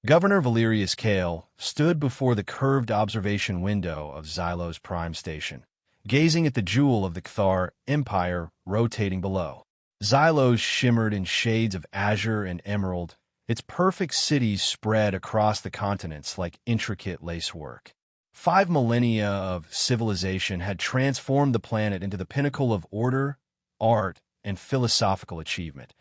Governor Valerius Kale stood before the curved observation window of Xylo's prime station, gazing at the jewel of the Cthar Empire rotating below. Xylos shimmered in shades of azure and emerald, its perfect cities spread across the continents like intricate lacework. 5 millennia of civilization had transformed the planet into the pinnacle of order, art, and philosophical achievement,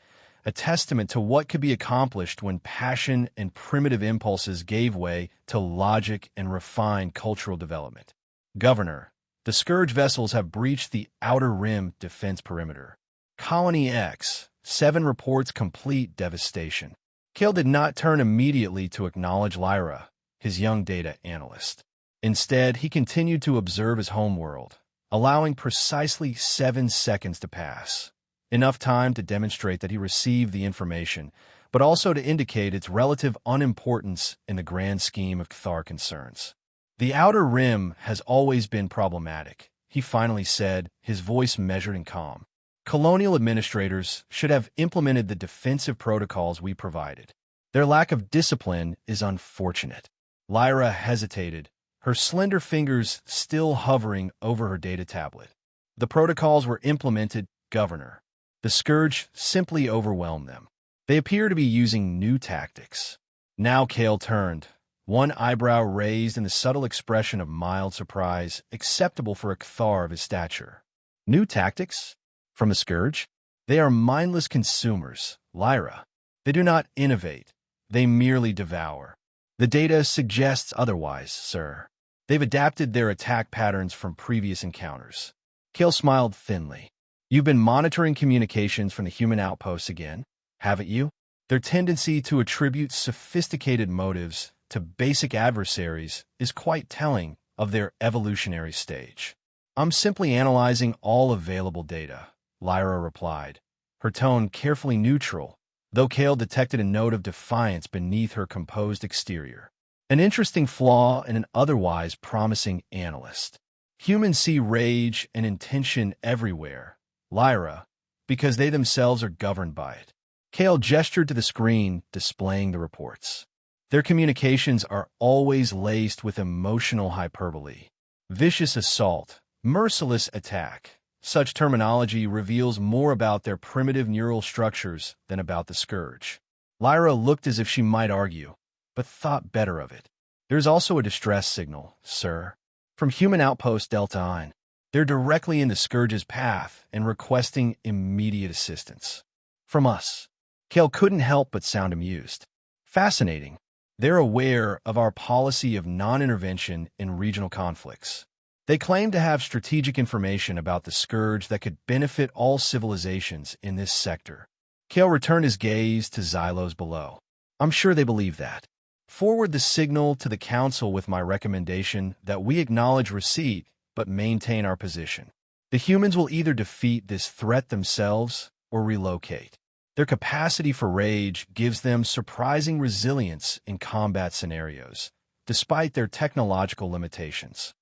a testament to what could be accomplished when passion and primitive impulses gave way to logic and refined cultural development. Governor, the Scourge vessels have breached the Outer Rim defense perimeter. Colony X, 7 reports complete devastation. Kale did not turn immediately to acknowledge Lyra, his young data analyst. Instead, he continued to observe his homeworld, allowing precisely 7 seconds to pass. Enough time to demonstrate that he received the information, but also to indicate its relative unimportance in the grand scheme of Cthar concerns. The Outer Rim has always been problematic, he finally said, his voice measured and calm. Colonial administrators should have implemented the defensive protocols we provided. Their lack of discipline is unfortunate. Lyra hesitated, her slender fingers still hovering over her data tablet. The protocols were implemented, Governor. The Scourge simply overwhelmed them. They appear to be using new tactics. Now Kale turned, one eyebrow raised in the subtle expression of mild surprise, acceptable for a Cthar of his stature. New tactics? From the Scourge? They are mindless consumers, Lyra. They do not innovate. They merely devour. The data suggests otherwise, sir. They've adapted their attack patterns from previous encounters. Kale smiled thinly. You've been monitoring communications from the human outposts again, haven't you? Their tendency to attribute sophisticated motives to basic adversaries is quite telling of their evolutionary stage. I'm simply analyzing all available data, Lyra replied, her tone carefully neutral, though Kale detected a note of defiance beneath her composed exterior. An interesting flaw in an otherwise promising analyst. Humans see rage and intention everywhere, Lyra, because they themselves are governed by it. Kale gestured to the screen displaying the reports. Their communications are always laced with emotional hyperbole. Vicious assault, merciless attack. Such terminology reveals more about their primitive neural structures than about the Scourge. Lyra looked as if she might argue, but thought better of it. There's also a distress signal, sir, from Human Outpost Delta 9. They're directly in the Scourge's path and requesting immediate assistance. From us. Kale couldn't help but sound amused. Fascinating. They're aware of our policy of non-intervention in regional conflicts. They claim to have strategic information about the Scourge that could benefit all civilizations in this sector. Kale returned his gaze to Xylos below. I'm sure they believe that. Forward the signal to the Council with my recommendation that we acknowledge receipt but maintain our position. The humans will either defeat this threat themselves or relocate. Their capacity for rage gives them surprising resilience in combat scenarios, despite their technological limitations.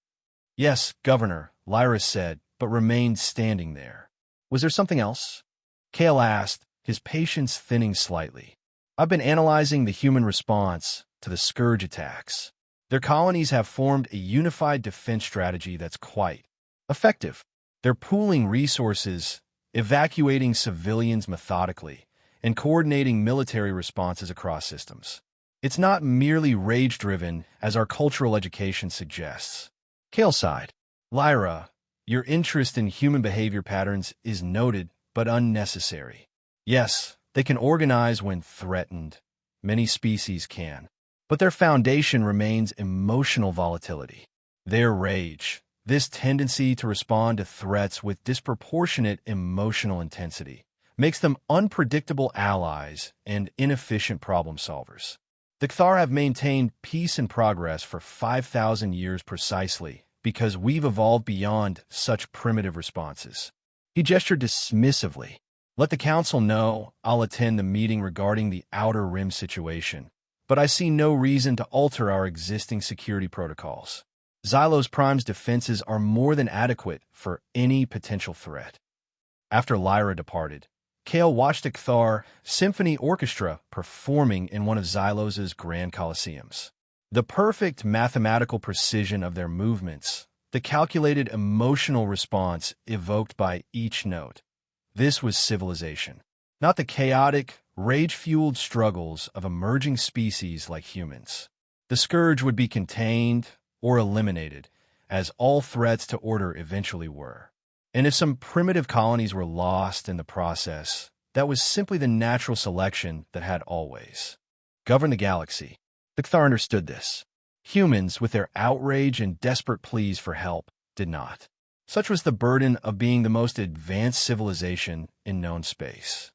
Yes, Governor, Lyra said, but remained standing there. Was there something else? Kale asked, his patience thinning slightly. I've been analyzing the human response to the Scourge attacks. Their colonies have formed a unified defense strategy that's quite effective. They're pooling resources, evacuating civilians methodically, and coordinating military responses across systems. It's not merely rage-driven, as our cultural education suggests. Kale sighed. Lyra, your interest in human behavior patterns is noted but unnecessary. Yes, they can organize when threatened. Many species can. But their foundation remains emotional volatility. Their rage, this tendency to respond to threats with disproportionate emotional intensity, makes them unpredictable allies and inefficient problem solvers. The Cthar have maintained peace and progress for 5,000 years precisely because we've evolved beyond such primitive responses. He gestured dismissively. Let the Council know I'll attend the meeting regarding the Outer Rim situation, but I see no reason to alter our existing security protocols. Xylos Prime's defenses are more than adequate for any potential threat. After Lyra departed, Kale watched a Kthar symphony orchestra performing in one of Xylos's grand coliseums. The perfect mathematical precision of their movements, the calculated emotional response evoked by each note. This was civilization, not the chaotic, rage-fueled struggles of emerging species like humans. The scourge would be contained or eliminated, as all threats to order eventually were. And if some primitive colonies were lost in the process, that was simply the natural selection that had always governed the galaxy. The Kthar understood this. Humans, with their outrage and desperate pleas for help, did not. Such was the burden of being the most advanced civilization in known space.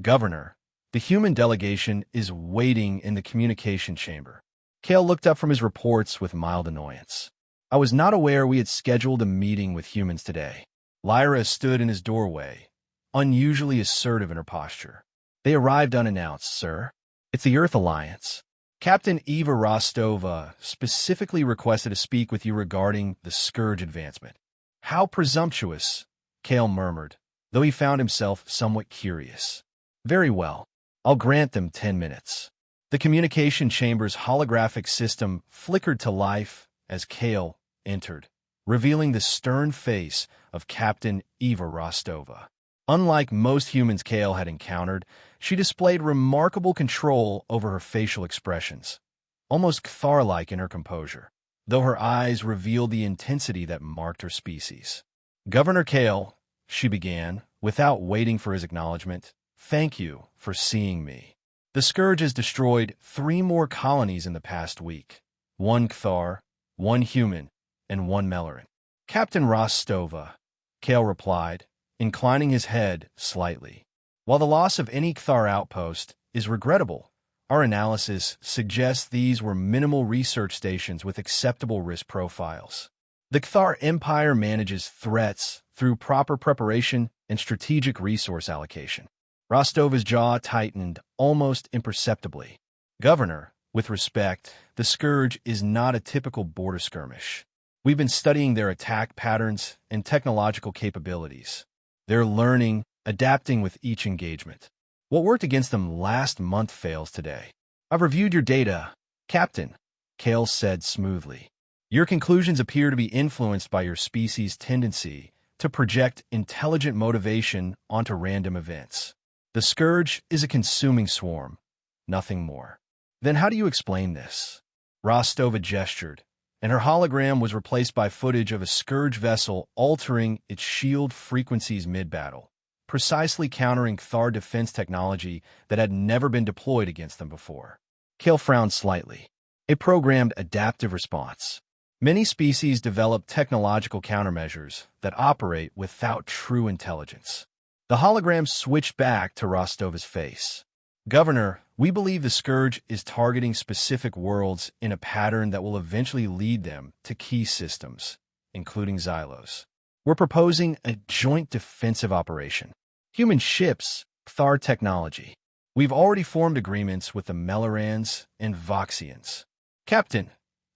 Governor, the human delegation is waiting in the communication chamber. Kale looked up from his reports with mild annoyance. I was not aware we had scheduled a meeting with humans today. Lyra stood in his doorway, unusually assertive in her posture. They arrived unannounced, sir. It's the Earth Alliance. Captain Eva Rostova specifically requested to speak with you regarding the Scourge advancement. How presumptuous, Kale murmured, though he found himself somewhat curious. Very well. I'll grant them 10 minutes. The communication chamber's holographic system flickered to life as Kale entered, revealing the stern face of Captain Eva Rostova. Unlike most humans Kale had encountered, she displayed remarkable control over her facial expressions, almost Kthar-like in her composure, though her eyes revealed the intensity that marked her species. Governor Kale, she began, without waiting for his acknowledgement, thank you for seeing me. The Scourge has destroyed 3 more colonies in the past week. 1 Kthar, 1 human, and 1 Melaran. Captain Rostova, Kale replied, inclining his head slightly. While the loss of any Kthar outpost is regrettable, our analysis suggests these were minimal research stations with acceptable risk profiles. The Kthar Empire manages threats through proper preparation and strategic resource allocation. Rostova's jaw tightened almost imperceptibly. Governor, with respect, the Scourge is not a typical border skirmish. We've been studying their attack patterns and technological capabilities. They're learning, adapting with each engagement. What worked against them last month fails today. I've reviewed your data, Captain, Kale said smoothly. Your conclusions appear to be influenced by your species' tendency to project intelligent motivation onto random events. The Scourge is a consuming swarm, nothing more. Then how do you explain this? Rostova gestured, and her hologram was replaced by footage of a Scourge vessel altering its shield frequencies mid-battle, precisely countering Kthar defense technology that had never been deployed against them before. Kale frowned slightly. A programmed adaptive response. Many species develop technological countermeasures that operate without true intelligence. The hologram switched back to Rostova's face. Governor, we believe the Scourge is targeting specific worlds in a pattern that will eventually lead them to key systems, including Xylos. We're proposing a joint defensive operation. Human ships, Kthar technology. We've already formed agreements with the Melarans and Voxians. Captain,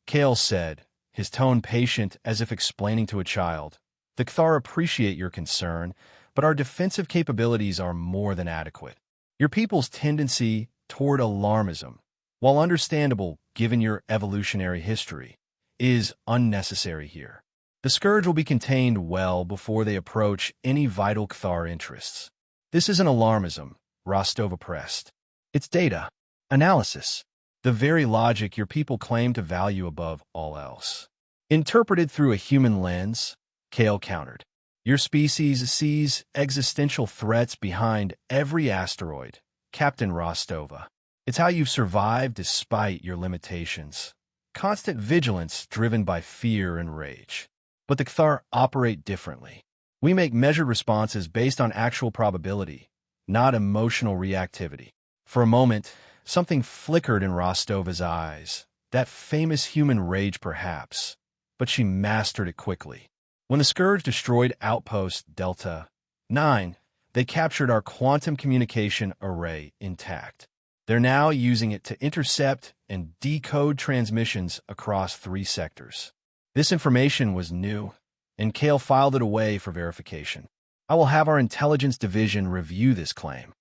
Kale said, his tone patient as if explaining to a child, the Kthar appreciate your concern, but our defensive capabilities are more than adequate. Your people's tendency toward alarmism, while understandable given your evolutionary history, is unnecessary here. The Scourge will be contained well before they approach any vital Kthar interests. This isn't alarmism, Rostova pressed. It's data, analysis, the very logic your people claim to value above all else. Interpreted through a human lens, Kale countered. Your species sees existential threats behind every asteroid, Captain Rostova. It's how you've survived despite your limitations. Constant vigilance driven by fear and rage. But the Kthar operate differently. We make measured responses based on actual probability, not emotional reactivity. For a moment, something flickered in Rostova's eyes, that famous human rage perhaps, but she mastered it quickly. When the Scourge destroyed Outpost Delta 9, they captured our quantum communication array intact. They're now using it to intercept and decode transmissions across 3 sectors. This information was new, and Kale filed it away for verification. I will have our intelligence division review this claim.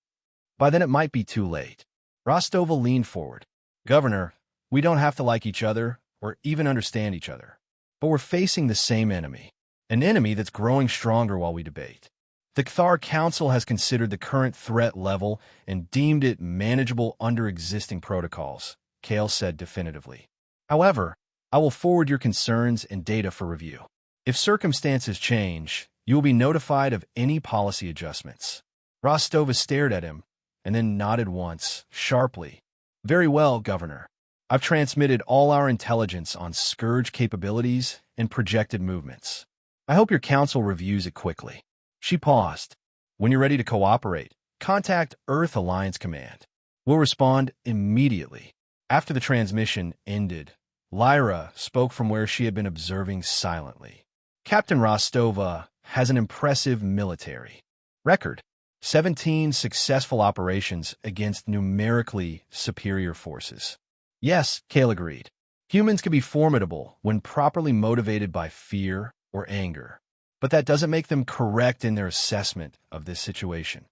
By then it might be too late. Rostova leaned forward. Governor, we don't have to like each other or even understand each other. But we're facing the same enemy. An enemy that's growing stronger while we debate. The Cathar Council has considered the current threat level and deemed it manageable under existing protocols, Kale said definitively. However, I will forward your concerns and data for review. If circumstances change, you will be notified of any policy adjustments. Rostova stared at him and then nodded once, sharply. Very well, Governor. I've transmitted all our intelligence on Scourge capabilities and projected movements. I hope your council reviews it quickly. She paused. When you're ready to cooperate, contact Earth Alliance Command. We'll respond immediately. After the transmission ended, Lyra spoke from where she had been observing silently. Captain Rostova has an impressive military record. 17 successful operations against numerically superior forces. Yes, Kale agreed. Humans can be formidable when properly motivated by fear or anger, but that doesn't make them correct in their assessment of this situation.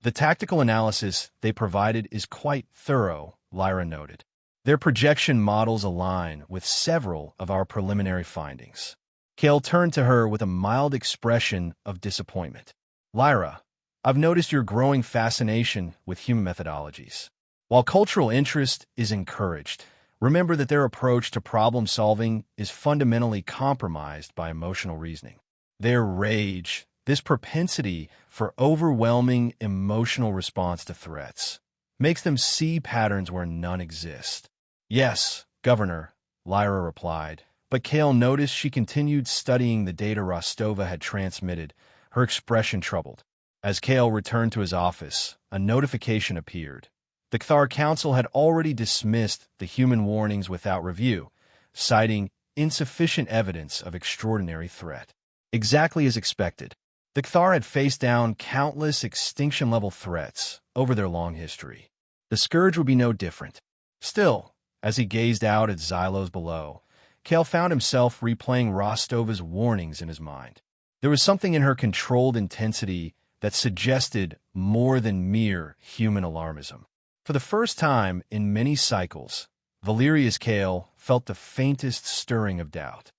The tactical analysis they provided is quite thorough, Lyra noted. Their projection models align with several of our preliminary findings. Kale turned to her with a mild expression of disappointment. Lyra, I've noticed your growing fascination with human methodologies. While cultural interest is encouraged, remember that their approach to problem-solving is fundamentally compromised by emotional reasoning. Their rage, this propensity for overwhelming emotional response to threats, makes them see patterns where none exist. Yes, Governor, Lyra replied, but Kale noticed she continued studying the data Rostova had transmitted, her expression troubled. As Kale returned to his office, a notification appeared. The Cathar Council had already dismissed the human warnings without review, citing insufficient evidence of extraordinary threat. Exactly as expected, the Cathar had faced down countless extinction-level threats over their long history. The Scourge would be no different. Still, as he gazed out at Xylos below, Kale found himself replaying Rostova's warnings in his mind. There was something in her controlled intensity that suggested more than mere human alarmism. For the first time in many cycles, Valerius Kale felt the faintest stirring of doubt.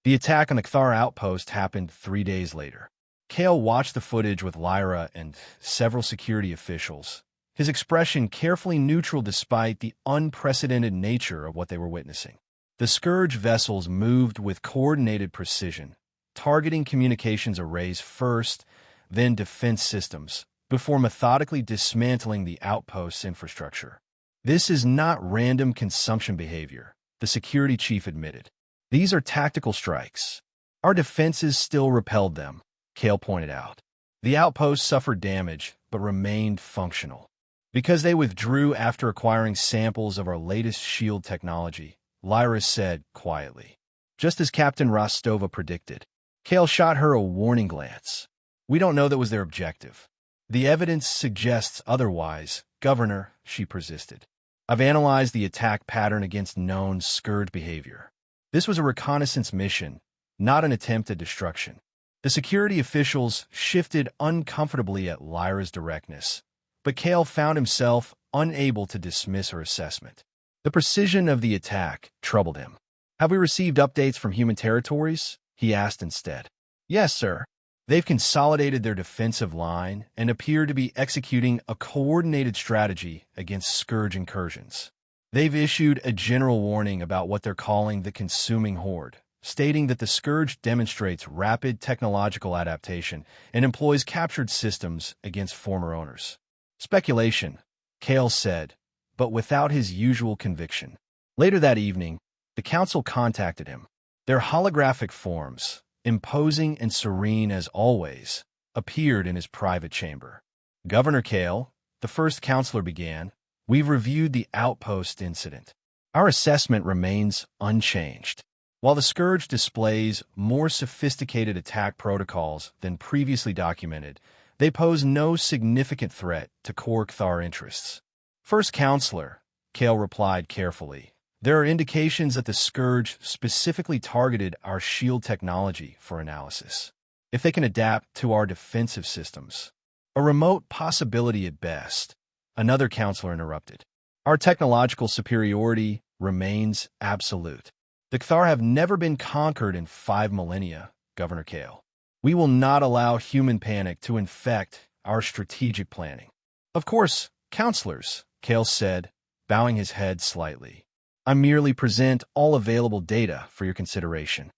The attack on the Cathar outpost happened 3 days later. Kale watched the footage with Lyra and several security officials, his expression carefully neutral despite the unprecedented nature of what they were witnessing. The Scourge vessels moved with coordinated precision, targeting communications arrays first, then defense systems, before methodically dismantling the outpost's infrastructure. This is not random consumption behavior, the security chief admitted. These are tactical strikes. Our defenses still repelled them, Kale pointed out. The outpost suffered damage, but remained functional. Because they withdrew after acquiring samples of our latest shield technology, Lyra said quietly. Just as Captain Rostova predicted. Kale shot her a warning glance. We don't know that was their objective. The evidence suggests otherwise, Governor, she persisted. I've analyzed the attack pattern against known Scourge behavior. This was a reconnaissance mission, not an attempt at destruction. The security officials shifted uncomfortably at Lyra's directness, but Kale found himself unable to dismiss her assessment. The precision of the attack troubled him. Have we received updates from human territories? He asked instead. Yes, sir. They've consolidated their defensive line and appear to be executing a coordinated strategy against Scourge incursions. They've issued a general warning about what they're calling the consuming horde, stating that the Scourge demonstrates rapid technological adaptation and employs captured systems against former owners. Speculation, Kale said, but without his usual conviction. Later that evening, the council contacted him. Their holographic forms, imposing and serene as always, appeared in his private chamber. Governor Kale, the first counselor began, we've reviewed the outpost incident. Our assessment remains unchanged. While the Scourge displays more sophisticated attack protocols than previously documented, they pose no significant threat to core Cathar interests. First counselor, Kale replied carefully. There are indications that the Scourge specifically targeted our shield technology for analysis. if they can adapt to our defensive systems. A remote possibility at best, another counselor interrupted. Our technological superiority remains absolute. The Cthar have never been conquered in 5 millennia, Governor Kale. We will not allow human panic to infect our strategic planning. Of course, counselors, Kale said, bowing his head slightly. I merely present all available data for your consideration.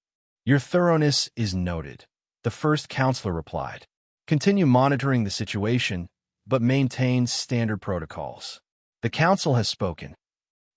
Your thoroughness is noted, the first counselor replied. Continue monitoring the situation, but maintain standard protocols. The council has spoken.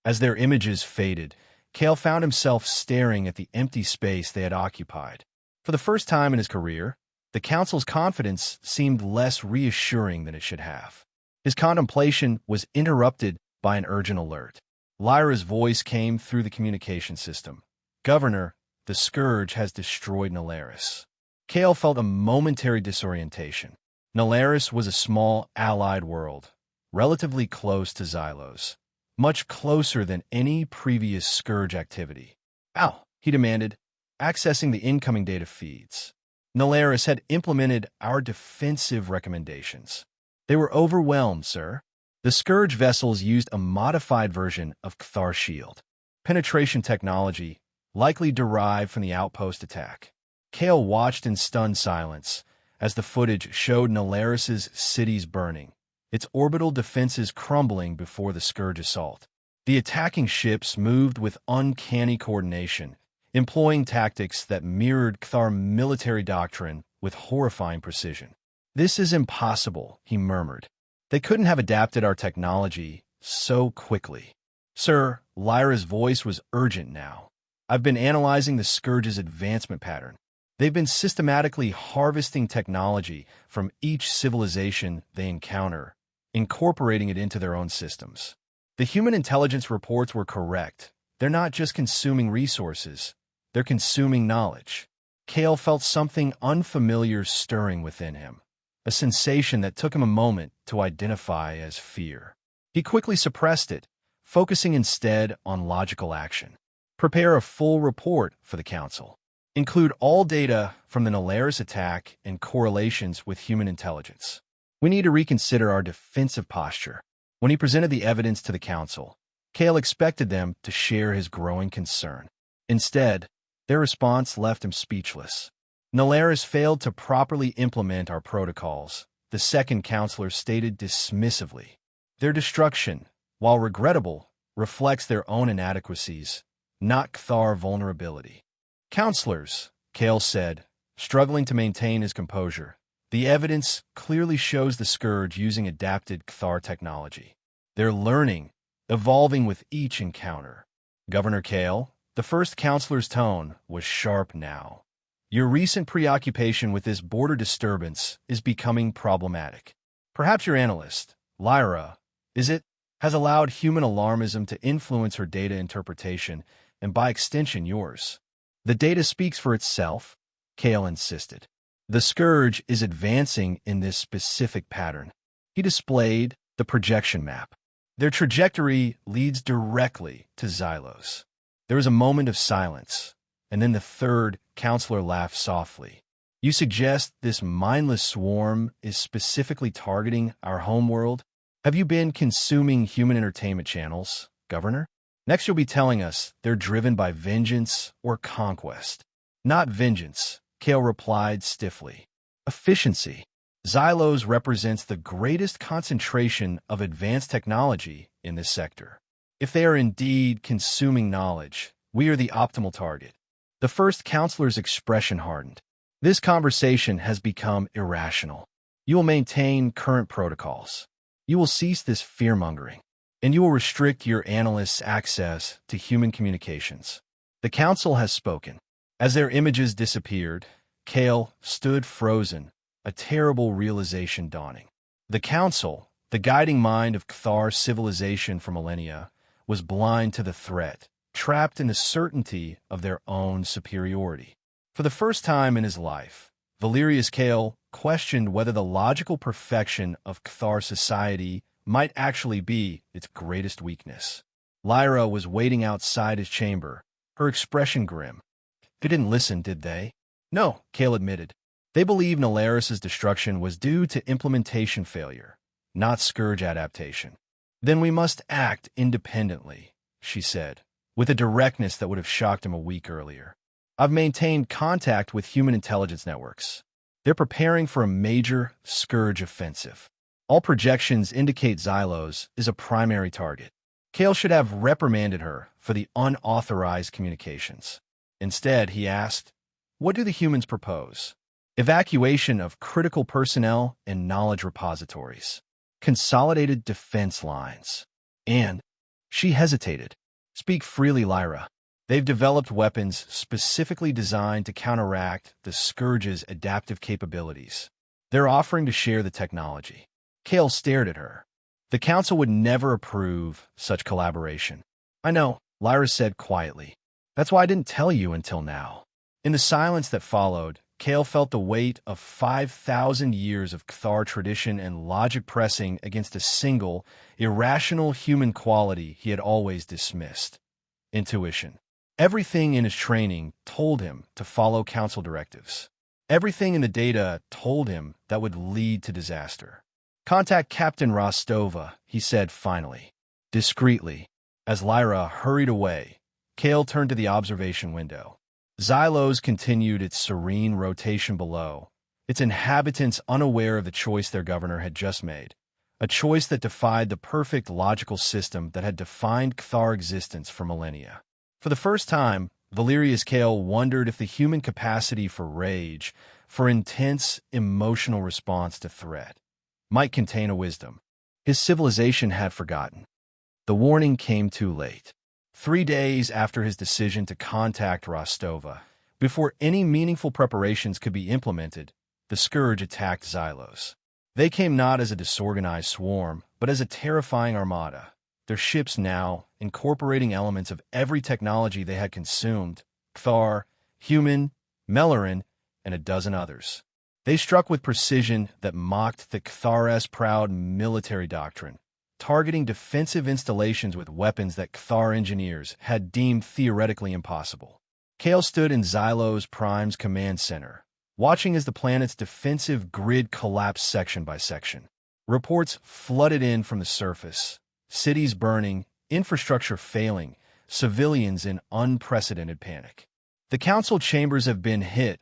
As their images faded, Kale found himself staring at the empty space they had occupied. For the first time in his career, the council's confidence seemed less reassuring than it should have. His contemplation was interrupted by an urgent alert. Lyra's voice came through the communication system. Governor, the Scourge has destroyed Nalaris. Kale felt a momentary disorientation. Nalaris was a small, allied world, relatively close to Xylos, much closer than any previous Scourge activity. Ow, he demanded, accessing the incoming data feeds. Nalaris had implemented our defensive recommendations. They were overwhelmed, sir. The Scourge vessels used a modified version of Cthar Shield, penetration technology likely derived from the outpost attack. Kale watched in stunned silence as the footage showed Nalaris's cities burning, its orbital defenses crumbling before the Scourge assault. The attacking ships moved with uncanny coordination, employing tactics that mirrored Cthar military doctrine with horrifying precision. This is impossible, he murmured. They couldn't have adapted our technology so quickly. Sir, Lyra's voice was urgent now. I've been analyzing the Scourge's advancement pattern. They've been systematically harvesting technology from each civilization they encounter, incorporating it into their own systems. The human intelligence reports were correct. They're not just consuming resources, they're consuming knowledge. Kale felt something unfamiliar stirring within him, a sensation that took him a moment to identify as fear. He quickly suppressed it, focusing instead on logical action. Prepare a full report for the Council. Include all data from the Nalaris attack and correlations with human intelligence. We need to reconsider our defensive posture. When he presented the evidence to the Council, Kale expected them to share his growing concern. Instead, their response left him speechless. Nalaris failed to properly implement our protocols, the second counselor stated dismissively. Their destruction, while regrettable, reflects their own inadequacies, not Cthar vulnerability. Counselors, Kale said, struggling to maintain his composure. The evidence clearly shows the Scourge using adapted Cthar technology. They're learning, evolving with each encounter. Governor Kale, the first counselor's tone was sharp now. Your recent preoccupation with this border disturbance is becoming problematic. Perhaps your analyst, Lyra, has allowed human alarmism to influence her data interpretation and by extension yours. The data speaks for itself, Kale insisted. The Scourge is advancing in this specific pattern. He displayed the projection map. Their trajectory leads directly to Xylos. There was a moment of silence, and then the third counselor laughed softly. You suggest this mindless swarm is specifically targeting our homeworld? Have you been consuming human entertainment channels, Governor? Next you'll be telling us they're driven by vengeance or conquest. Not vengeance, Kale replied stiffly. Efficiency. Xylos represents the greatest concentration of advanced technology in this sector. If they are indeed consuming knowledge, we are the optimal target. The first counselor's expression hardened. This conversation has become irrational. You will maintain current protocols. You will cease this fear-mongering, and you will restrict your analysts' access to human communications. The council has spoken. As their images disappeared, Kale stood frozen, a terrible realization dawning. The council, the guiding mind of Cthar civilization for millennia, was blind to the threat, trapped in the certainty of their own superiority. For the first time in his life, Valerius Kale questioned whether the logical perfection of Cthar society might actually be its greatest weakness. Lyra was waiting outside his chamber, her expression grim. They didn't listen, did they? No, Kale admitted. They believe Nalaris's destruction was due to implementation failure, not Scourge adaptation. Then we must act independently, she said, with a directness that would have shocked him a week earlier. I've maintained contact with human intelligence networks. They're preparing for a major Scourge offensive. All projections indicate Xylos is a primary target. Kale should have reprimanded her for the unauthorized communications. Instead, he asked, "What do the humans propose?" Evacuation of critical personnel and knowledge repositories. Consolidated defense lines. And she hesitated. Speak freely, Lyra. They've developed weapons specifically designed to counteract the Scourge's adaptive capabilities. They're offering to share the technology. Kale stared at her. The Council would never approve such collaboration. I know, Lyra said quietly. That's why I didn't tell you until now. In the silence that followed, Kale felt the weight of 5,000 years of Cthar tradition and logic pressing against a single, irrational human quality he had always dismissed. Intuition. Everything in his training told him to follow Council directives. Everything in the data told him that would lead to disaster. Contact Captain Rostova, he said finally. Discreetly. As Lyra hurried away, Kale turned to the observation window. Xylos continued its serene rotation below, its inhabitants unaware of the choice their governor had just made, a choice that defied the perfect logical system that had defined Cthar existence for millennia. For the first time, Valerius Kale wondered if the human capacity for rage, for intense emotional response to threat, might contain a wisdom his civilization had forgotten. The warning came too late. 3 days after his decision to contact Rostova, before any meaningful preparations could be implemented, the Scourge attacked Xylos. They came not as a disorganized swarm, but as a terrifying armada, their ships now incorporating elements of every technology they had consumed, Cthar, human, Melaran, and a dozen others. They struck with precision that mocked the Cthar's proud military doctrine, targeting defensive installations with weapons that Cthar engineers had deemed theoretically impossible. Kale stood in Xylos Prime's command center, watching as the planet's defensive grid collapsed section by section. Reports flooded in from the surface, cities burning, infrastructure failing, civilians in unprecedented panic. The council chambers have been hit,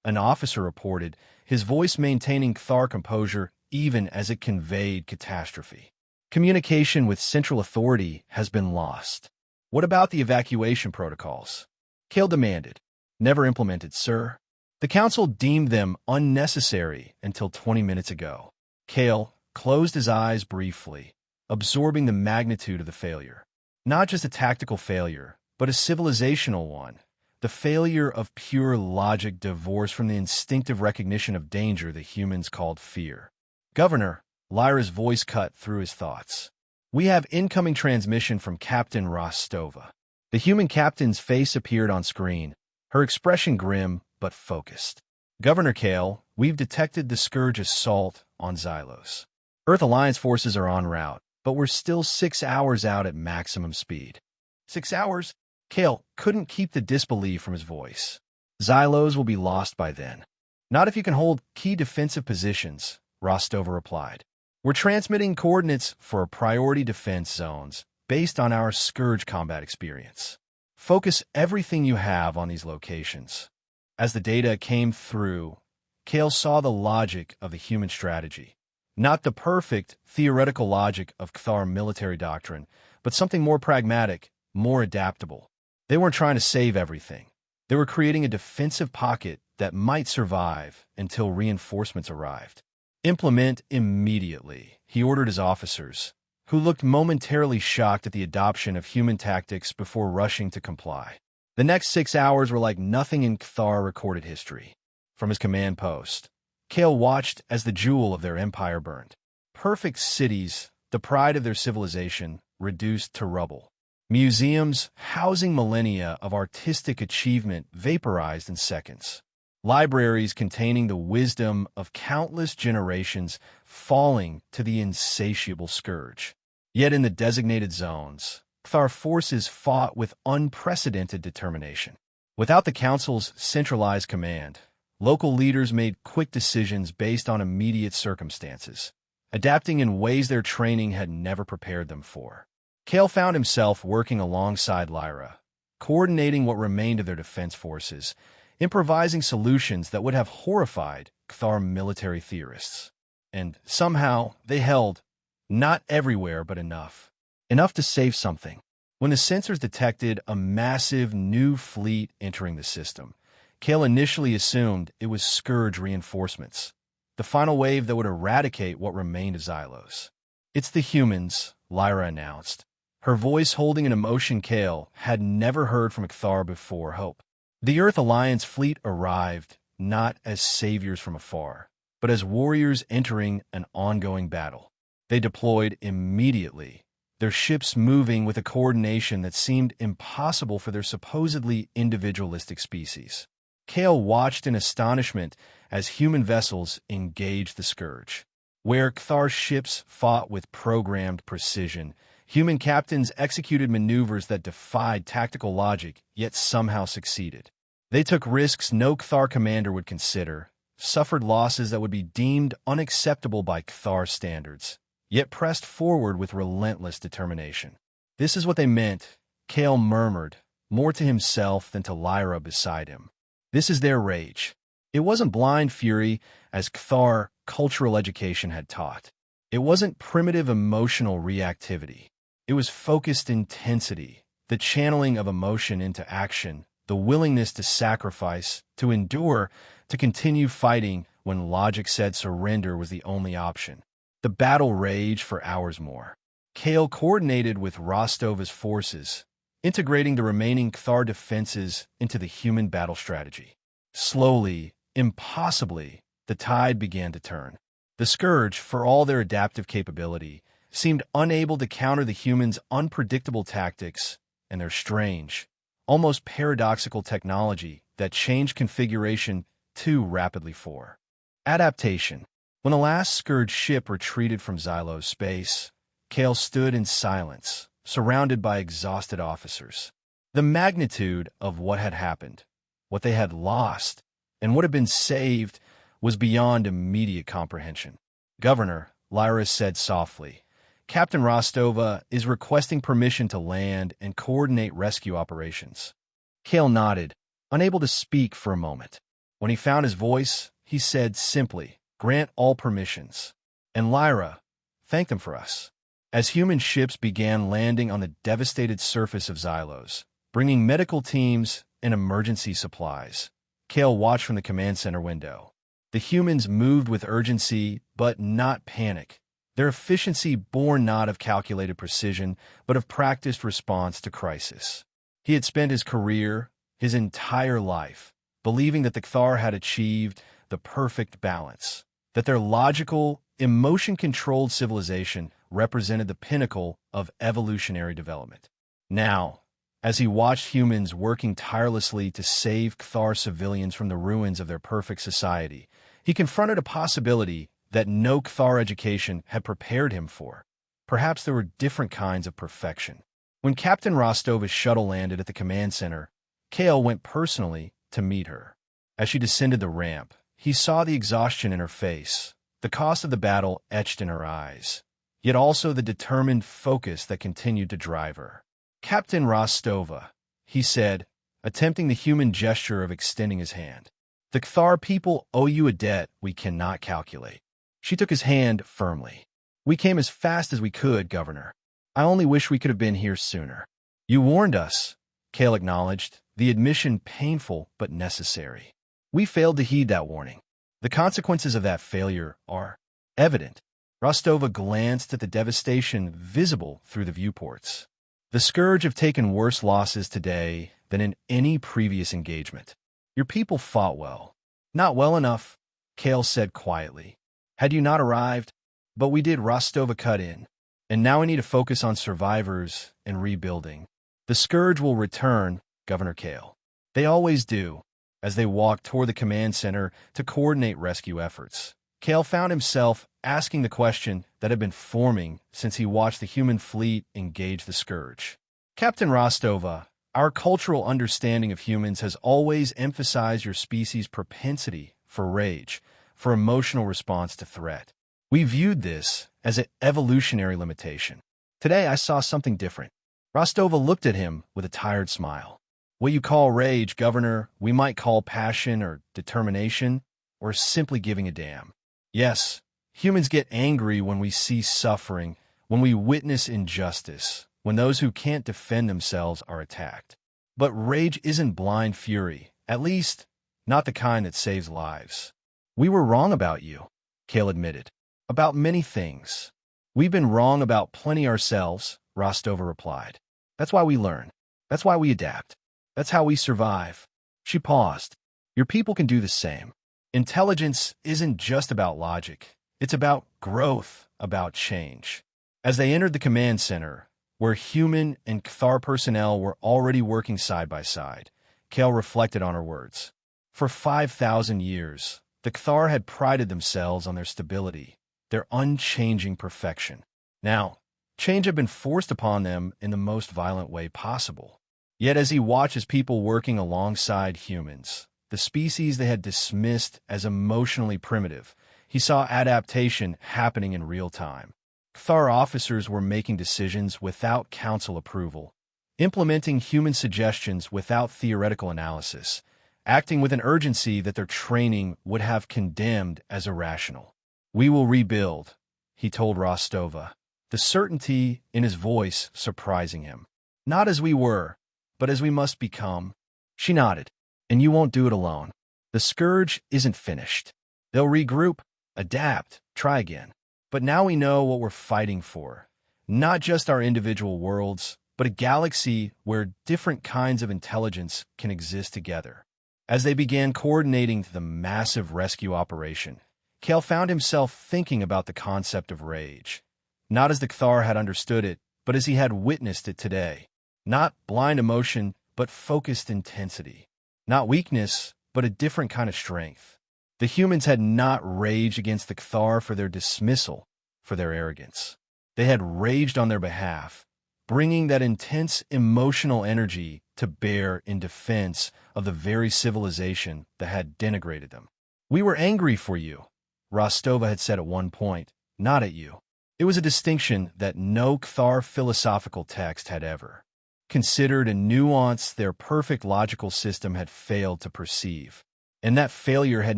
an officer reported, his voice maintaining Cthar composure even as it conveyed catastrophe. Communication with central authority has been lost. What about the evacuation protocols? Kale demanded. Never implemented, sir. The council deemed them unnecessary until 20 minutes ago. Kale closed his eyes briefly, absorbing the magnitude of the failure. Not just a tactical failure, but a civilizational one. The failure of pure logic divorced from the instinctive recognition of danger the humans called fear. Governor, Lyra's voice cut through his thoughts. We have incoming transmission from Captain Rostova. The human captain's face appeared on screen, her expression grim but focused. Governor Kale, we've detected the Scourge assault on Xylos. Earth Alliance forces are en route, but we're still 6 hours out at maximum speed. 6 hours? Kale couldn't keep the disbelief from his voice. Xylos will be lost by then. Not if you can hold key defensive positions, Rostova replied. We're transmitting coordinates for priority defense zones based on our Scourge combat experience. Focus everything you have on these locations. As the data came through, Kale saw the logic of the human strategy. Not the perfect, theoretical logic of Cthar military doctrine, but something more pragmatic, more adaptable. They weren't trying to save everything. They were creating a defensive pocket that might survive until reinforcements arrived. Implement immediately, he ordered his officers, who looked momentarily shocked at the adoption of human tactics before rushing to comply. The next 6 hours were like nothing in Cthar recorded history. From his command post, Kale watched as the jewel of their empire burned. Perfect cities, the pride of their civilization, reduced to rubble. Museums housing millennia of artistic achievement vaporized in seconds. Libraries containing the wisdom of countless generations falling to the insatiable Scourge. Yet in the designated zones, Cthar forces fought with unprecedented determination. Without the Council's centralized command, Local leaders made quick decisions based on immediate circumstances, adapting in ways their training had never prepared them for. Kale found himself working alongside Lyra, coordinating what remained of their defense forces, improvising solutions that would have horrified Cthar military theorists. And somehow they held, not everywhere but enough. Enough to save something. When the sensors detected a massive new fleet entering the system, Kale initially assumed it was Scourge reinforcements, the final wave that would eradicate what remained of Xylos. "It's the humans," Lyra announced, her voice holding an emotion Kale had never heard from Cthar before. "Hope." The Earth Alliance fleet arrived not as saviors from afar, but as warriors entering an ongoing battle. They deployed immediately, their ships moving with a coordination that seemed impossible for their supposedly individualistic species. Kale watched in astonishment as human vessels engaged the Scourge. Where Cthar's ships fought with programmed precision, human captains executed maneuvers that defied tactical logic, yet somehow succeeded. They took risks no Cthar commander would consider, suffered losses that would be deemed unacceptable by Cthar standards, yet pressed forward with relentless determination. "This is what they meant," Kale murmured, more to himself than to Lyra beside him. "This is their rage." It wasn't blind fury, as Cthar cultural education had taught. It wasn't primitive emotional reactivity. It was focused intensity, the channeling of emotion into action, the willingness to sacrifice, to endure, to continue fighting when logic said surrender was the only option. The battle raged for hours more. Kale coordinated with Rostova's forces, integrating the remaining Cthar defenses into the human battle strategy. Slowly, impossibly, the tide began to turn. The Scourge, for all their adaptive capability, seemed unable to counter the humans' unpredictable tactics and their strange, almost paradoxical technology that changed configuration too rapidly for adaptation. When the last Scourge ship retreated from Xylos space, Kale stood in silence, surrounded by exhausted officers. The magnitude of what had happened, what they had lost, and what had been saved was beyond immediate comprehension. "Governor," Lyra said softly, "Captain Rostova is requesting permission to land and coordinate rescue operations." Kale nodded, unable to speak for a moment. When he found his voice, he said simply, "Grant all permissions." And Lyra, "Thank them for us." As human ships began landing on the devastated surface of Xylos, bringing medical teams and emergency supplies, Kale watched from the command center window. The humans moved with urgency, but not panic. Their efficiency born not of calculated precision, but of practiced response to crisis. He had spent his career, his entire life, believing that the Cthar had achieved the perfect balance, that their logical, emotion-controlled civilization represented the pinnacle of evolutionary development. Now, as he watched humans working tirelessly to save Cthar civilians from the ruins of their perfect society, he confronted a possibility that no Cthar education had prepared him for. Perhaps there were different kinds of perfection. When Captain Rostova's shuttle landed at the command center, Kale went personally to meet her. As she descended the ramp, he saw the exhaustion in her face, the cost of the battle etched in her eyes, yet also the determined focus that continued to drive her. "Captain Rostova," he said, attempting the human gesture of extending his hand. "The Cthar people owe you a debt we cannot calculate." She took his hand firmly. "We came as fast as we could, Governor. I only wish we could have been here sooner." "You warned us," Kale acknowledged, the admission painful but necessary. "We failed to heed that warning. The consequences of that failure are evident." Rostova glanced at the devastation visible through the viewports. "The Scourge have taken worse losses today than in any previous engagement. Your people fought well." "Not well enough," Kale said quietly. "Had you not arrived, but we did," Rostova cut in. "And now we need to focus on survivors and rebuilding. The Scourge will return, Governor Kale. They always do." As they walked toward the command center to coordinate rescue efforts, Kale found himself asking the question that had been forming since he watched the human fleet engage the Scourge. "Captain Rostova, Our cultural understanding of humans has always emphasized your species' propensity for rage, for emotional response to threat. We viewed this as an evolutionary limitation. Today, I saw something different. Rostova looked at him with a tired smile. What you call rage, Governor, we might call passion or determination, or simply giving a damn. Yes, humans get angry when we see suffering, when we witness injustice, when those who can't defend themselves are attacked. But rage isn't blind fury, at least not the kind that saves lives. We were wrong about you, Kale admitted. About many things. We've been wrong about plenty ourselves, Rostova replied. That's why we learn. That's why we adapt. That's how we survive. She paused. Your people can do the same. Intelligence isn't just about logic. It's about growth, about change. As they entered the command center, where human and Kthar personnel were already working side by side, Kale reflected on her words. For 5,000 years, the Kthar had prided themselves on their stability, their unchanging perfection. Now, change had been forced upon them in the most violent way possible. Yet as he watches people working alongside humans, the species they had dismissed as emotionally primitive, he saw adaptation happening in real time. Kthar officers were making decisions without council approval, implementing human suggestions without theoretical analysis, acting with an urgency that their training would have condemned as irrational. We will rebuild, he told Rostova, the certainty in his voice surprising him. Not as we were, but as we must become. She nodded. And you won't do it alone. The scourge isn't finished. They'll regroup, adapt, try again. But now we know what we're fighting for. Not just our individual worlds, but a galaxy where different kinds of intelligence can exist together. As they began coordinating the massive rescue operation, Kale found himself thinking about the concept of rage. Not as the Kthar had understood it, but as he had witnessed it today. Not blind emotion, but focused intensity. Not weakness, but a different kind of strength. The humans had not raged against the Kthar for their dismissal, for their arrogance. They had raged on their behalf, bringing that intense emotional energy to bear in defense of the very civilization that had denigrated them. We were angry for you, Rostova had said at one point, not at you. It was a distinction that no Kthar philosophical text had ever considered, a nuance their perfect logical system had failed to perceive. And that failure had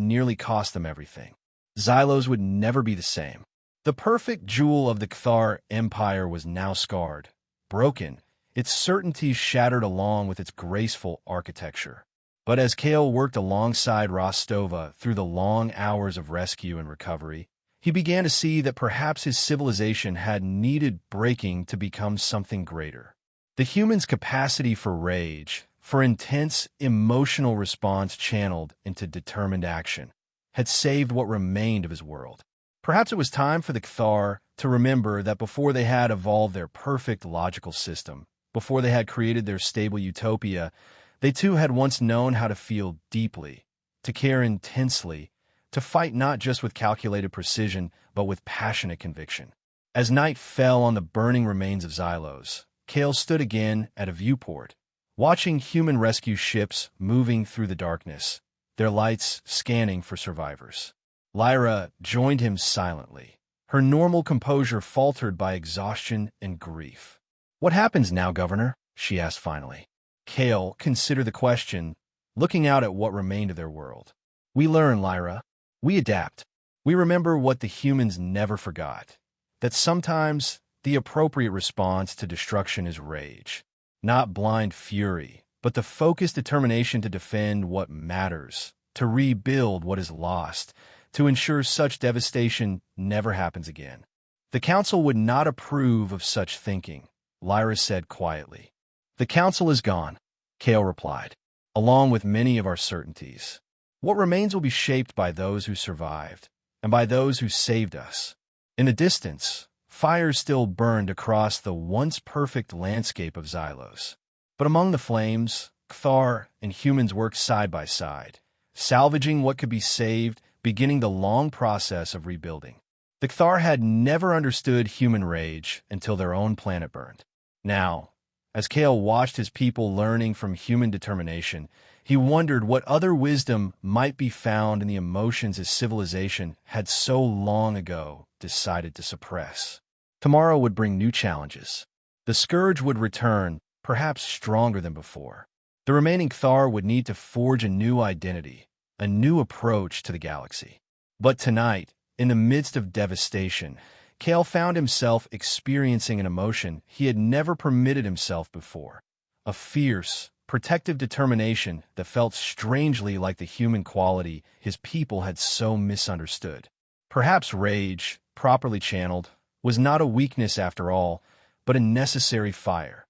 nearly cost them everything. Xylos would never be the same. The perfect jewel of the Kthar Empire was now scarred, broken, its certainty shattered along with its graceful architecture. But as Kale worked alongside Rostova through the long hours of rescue and recovery, he began to see that perhaps his civilization had needed breaking to become something greater. The human's capacity for rage, for intense emotional response channeled into determined action, had saved what remained of his world. Perhaps it was time for the Kthar to remember that before they had evolved their perfect logical system, before they had created their stable utopia, they too had once known how to feel deeply, to care intensely, to fight not just with calculated precision, but with passionate conviction. As night fell on the burning remains of Xylos, Kale stood again at a viewport, watching human rescue ships moving through the darkness, their lights scanning for survivors. Lyra joined him silently, her normal composure faltered by exhaustion and grief. What happens now, Governor? She asked finally. Kale considered the question, looking out at what remained of their world. We learn, Lyra. We adapt. We remember what the humans never forgot, that sometimes the appropriate response to destruction is rage. Not blind fury, but the focused determination to defend what matters, to rebuild what is lost, to ensure such devastation never happens again. The Council would not approve of such thinking, Lyra said quietly. The Council is gone, Kale replied, along with many of our certainties. What remains will be shaped by those who survived, and by those who saved us. In the distance, fires still burned across the once perfect landscape of Xylos. But among the flames, Kthar and humans worked side by side, salvaging what could be saved, beginning the long process of rebuilding. The Kthar had never understood human rage until their own planet burned. Now, As Kale watched his people learning from human determination, he wondered what other wisdom might be found in the emotions his civilization had so long ago decided to suppress. Tomorrow would bring new challenges. The Scourge would return, perhaps stronger than before. The remaining Cthar would need to forge a new identity, a new approach to the galaxy. But tonight, in the midst of devastation, Kale found himself experiencing an emotion he had never permitted himself before. A fierce, protective determination that felt strangely like the human quality his people had so misunderstood. Perhaps rage, properly channeled, was not a weakness after all, but a necessary fire.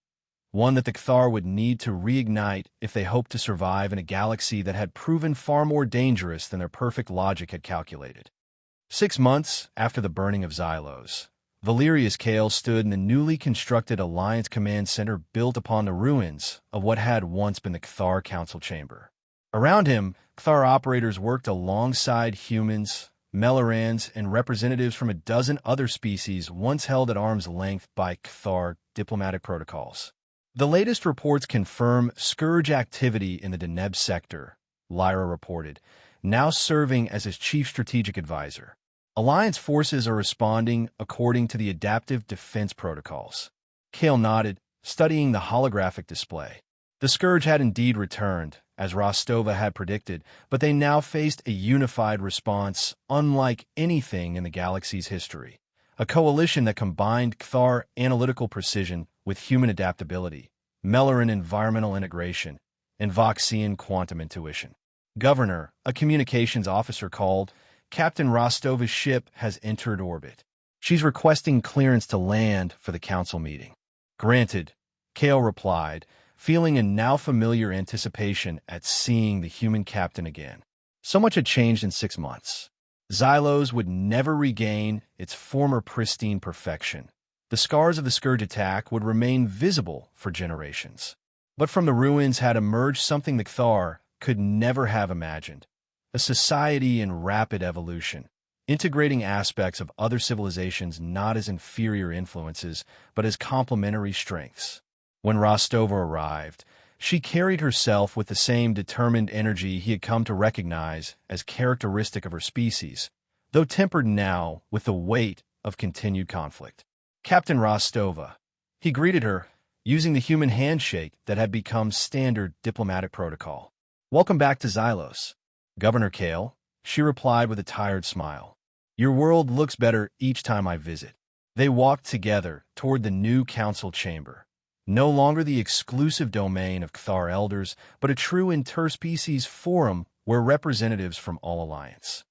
One that the Cthar would need to reignite if they hoped to survive in a galaxy that had proven far more dangerous than their perfect logic had calculated. 6 months after the burning of Xylos, Valerius Kale stood in the newly constructed Alliance Command Center built upon the ruins of what had once been the Cthar Council Chamber. Around him, Cthar operators worked alongside humans, Melorans, and representatives from a dozen other species once held at arm's length by Cthar diplomatic protocols. The latest reports confirm Scourge activity in the Deneb sector, Lyra reported, now serving as his chief strategic advisor. Alliance forces are responding according to the adaptive defense protocols. Kale nodded, studying the holographic display. The Scourge had indeed returned, as Rostova had predicted, but they now faced a unified response unlike anything in the galaxy's history. A coalition that combined Cthar analytical precision with human adaptability, Meloran environmental integration, and Voxian quantum intuition. Governor, a communications officer called, Captain Rostova's ship has entered orbit. She's requesting clearance to land for the council meeting. Granted, Kale replied, feeling a now familiar anticipation at seeing the human captain again. So much had changed in 6 months. Xylos would never regain its former pristine perfection. The scars of the Scourge attack would remain visible for generations. But from the ruins had emerged something the Cthar could never have imagined. A society in rapid evolution, integrating aspects of other civilizations not as inferior influences, but as complementary strengths. When Rostova arrived, she carried herself with the same determined energy he had come to recognize as characteristic of her species, though tempered now with the weight of continued conflict. Captain Rostova. He greeted her, using the human handshake that had become standard diplomatic protocol. Welcome back to Xylos, Governor Kale, she replied with a tired smile. Your world looks better each time I visit. They walked together toward the new council chamber, no longer the exclusive domain of Cthar elders, but a true interspecies forum where representatives from all alliance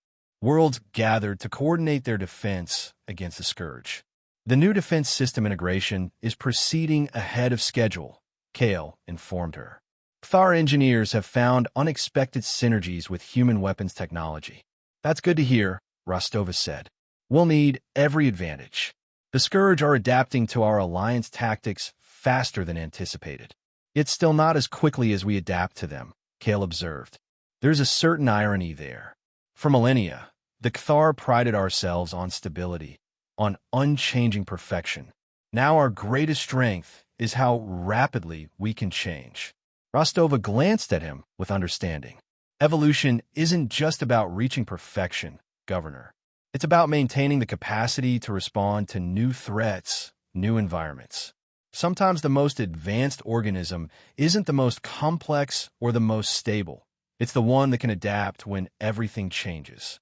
worlds gathered to coordinate their defense against the Scourge. The new defense system integration is proceeding ahead of schedule, Kale informed her. Cthar engineers have found unexpected synergies with human weapons technology. That's good to hear, Rostova said. We'll need every advantage. The Scourge are adapting to our alliance tactics faster than anticipated. Yet still not as quickly as we adapt to them, Kale observed. There's a certain irony there. For millennia, the Cthar prided ourselves on stability, on unchanging perfection. Now our greatest strength is how rapidly we can change. Rostova glanced at him with understanding. Evolution isn't just about reaching perfection, Governor. It's about maintaining the capacity to respond to new threats, new environments. Sometimes the most advanced organism isn't the most complex or the most stable. It's the one that can adapt when everything changes.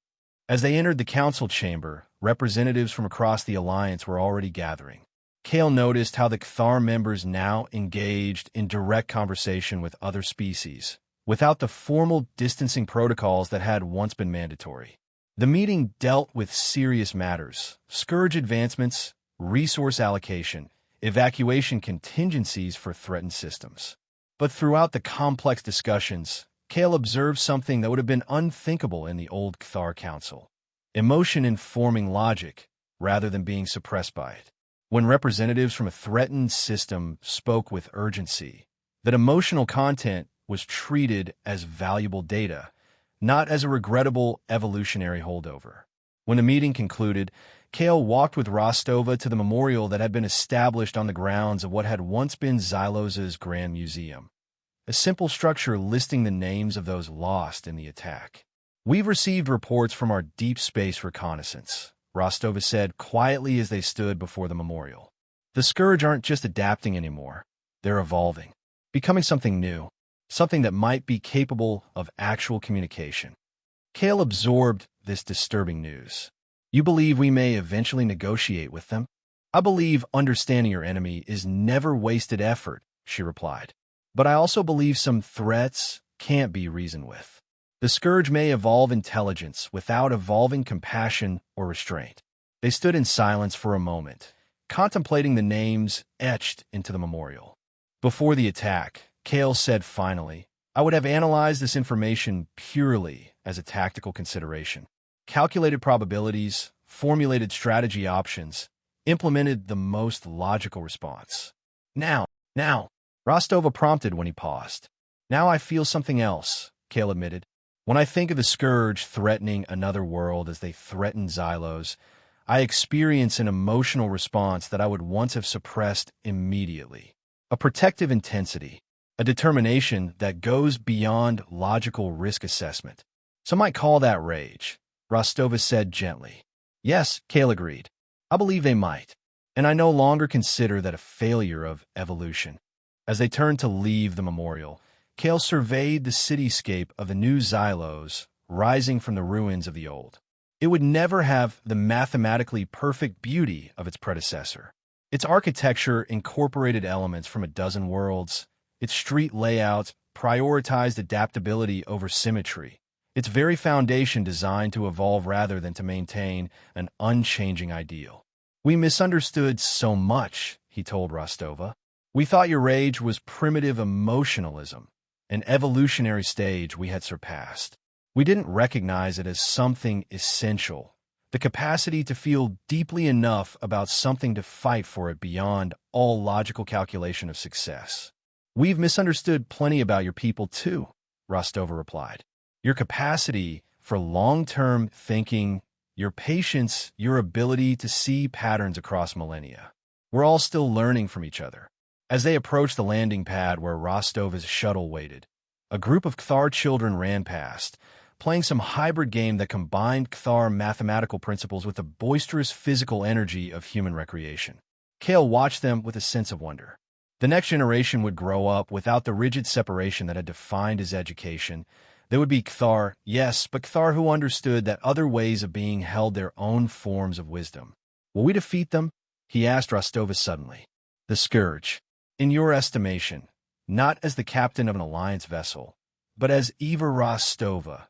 As they entered the council chamber, representatives from across the alliance were already gathering. Kale noticed how the Cthar members now engaged in direct conversation with other species, without the formal distancing protocols that had once been mandatory. The meeting dealt with serious matters: Scourge advancements, resource allocation, evacuation contingencies for threatened systems. But throughout the complex discussions, Kale observed something that would have been unthinkable in the old Cthar Council: emotion informing logic, rather than being suppressed by it. When representatives from a threatened system spoke with urgency, that emotional content was treated as valuable data, not as a regrettable evolutionary holdover. When the meeting concluded, Kale walked with Rostova to the memorial that had been established on the grounds of what had once been Xylos's Grand Museum, a simple structure listing the names of those lost in the attack. "We've received reports from our deep space reconnaissance," Rostova said quietly as they stood before the memorial. "The Scourge aren't just adapting anymore. They're evolving, becoming something new, something that might be capable of actual communication." Kale absorbed this disturbing news. "You believe we may eventually negotiate with them?" "I believe understanding your enemy is never wasted effort," she replied. "But I also believe some threats can't be reasoned with. The Scourge may evolve intelligence without evolving compassion or restraint." They stood in silence for a moment, contemplating the names etched into the memorial. Before the attack, Kale said finally, "I would have analyzed this information purely as a tactical consideration. Calculated probabilities, formulated strategy options, implemented the most logical response. Now, Rostova prompted when he paused. "Now I feel something else," Kale admitted. "When I think of the Scourge threatening another world as they threaten Xylos, I experience an emotional response that I would once have suppressed immediately. A protective intensity, a determination that goes beyond logical risk assessment. Some might call that rage," Rostova said gently. "Yes," Kale agreed. "I believe they might. And I no longer consider that a failure of evolution." As they turned to leave the memorial, Kale surveyed the cityscape of the new Xylos rising from the ruins of the old. It would never have the mathematically perfect beauty of its predecessor. Its architecture incorporated elements from a dozen worlds. Its street layouts prioritized adaptability over symmetry. Its very foundation designed to evolve rather than to maintain an unchanging ideal. "We misunderstood so much," he told Rostova. "We thought your rage was primitive emotionalism, an evolutionary stage we had surpassed. We didn't recognize it as something essential, the capacity to feel deeply enough about something to fight for it beyond all logical calculation of success." "We've misunderstood plenty about your people, too," Rostova replied. "Your capacity for long-term thinking, your patience, your ability to see patterns across millennia. We're all still learning from each other." As they approached the landing pad where Rostova's shuttle waited, a group of Kthar children ran past, playing some hybrid game that combined Kthar mathematical principles with the boisterous physical energy of human recreation. Kale watched them with a sense of wonder. The next generation would grow up without the rigid separation that had defined his education. They would be Kthar, yes, but Kthar who understood that other ways of being held their own forms of wisdom. "Will we defeat them?" he asked Rostova suddenly. "The Scourge. In your estimation, not as the captain of an alliance vessel, but as Eva Rostova,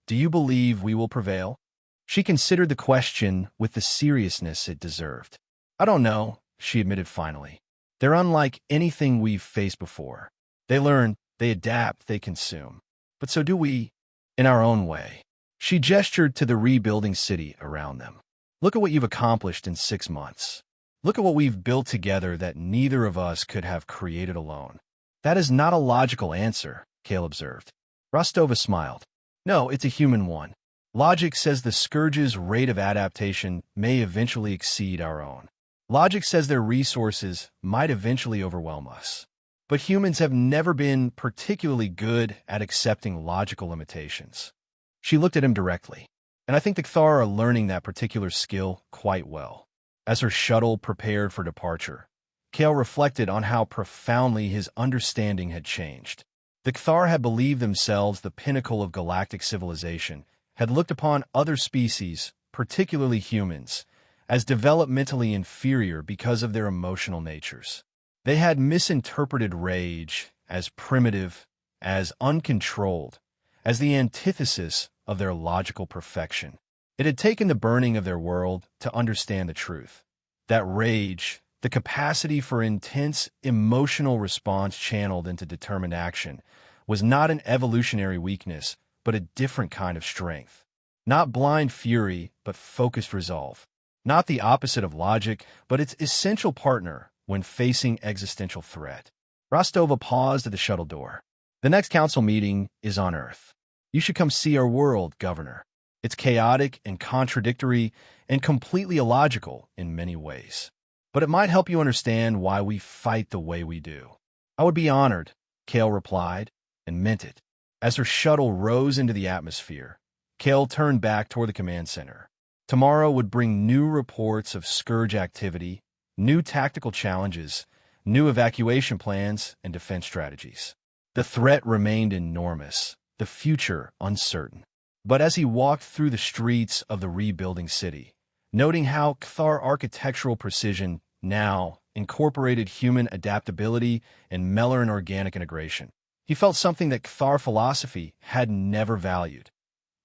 do you believe we will prevail?" She considered the question with the seriousness it deserved. "I don't know," she admitted finally. "They're unlike anything we've faced before. They learn, they adapt, they consume. But so do we, in our own way." She gestured to the rebuilding city around them. "Look at what you've accomplished in 6 months. Look at what we've built together that neither of us could have created alone." "That is not a logical answer," Kale observed. Rostova smiled. "No, it's a human one. Logic says the Scourge's rate of adaptation may eventually exceed our own. Logic says their resources might eventually overwhelm us. But humans have never been particularly good at accepting logical limitations." She looked at him directly, and I think the Kthar are learning that particular skill quite well. As her shuttle prepared for departure, Kale reflected on how profoundly his understanding had changed. The Kthar had believed themselves the pinnacle of galactic civilization, had looked upon other species, particularly humans, as developmentally inferior because of their emotional natures. They had misinterpreted rage as primitive, as uncontrolled, as the antithesis of their logical perfection. It had taken the burning of their world to understand the truth. That rage, the capacity for intense emotional response channeled into determined action, was not an evolutionary weakness, but a different kind of strength. Not blind fury, but focused resolve. Not the opposite of logic, but its essential partner when facing existential threat. Rostova paused at the shuttle door. "The next council meeting is on Earth. You should come see our world, Governor." It's chaotic and contradictory and completely illogical in many ways. But it might help you understand why we fight the way we do. I would be honored, Kale replied, and meant it. As her shuttle rose into the atmosphere, Kale turned back toward the command center. Tomorrow would bring new reports of Scourge activity, new tactical challenges, new evacuation plans, and defense strategies. The threat remained enormous, the future uncertain. But as he walked through the streets of the rebuilding city, noting how Cathar architectural precision now incorporated human adaptability and Melleran organic integration, he felt something that Cathar philosophy had never valued.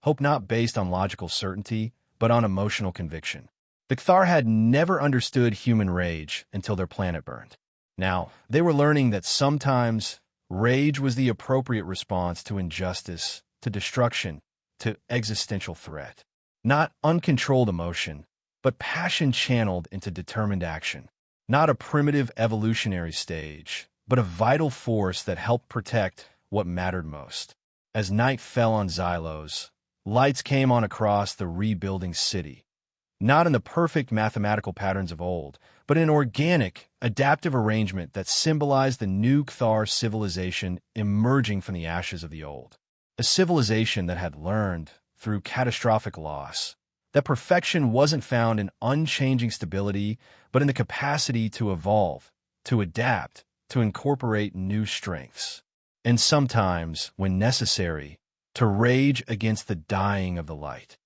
Hope not based on logical certainty, but on emotional conviction. The Cathar had never understood human rage until their planet burned. Now, they were learning that sometimes rage was the appropriate response to injustice, to destruction, to existential threat. Not uncontrolled emotion, but passion channeled into determined action. Not a primitive evolutionary stage, but a vital force that helped protect what mattered most. As night fell on Xylos, lights came on across the rebuilding city. Not in the perfect mathematical patterns of old, but in organic, adaptive arrangement that symbolized the new Cathar civilization emerging from the ashes of the old. A civilization that had learned, through catastrophic loss, that perfection wasn't found in unchanging stability, but in the capacity to evolve, to adapt, to incorporate new strengths. And sometimes, when necessary, to rage against the dying of the light.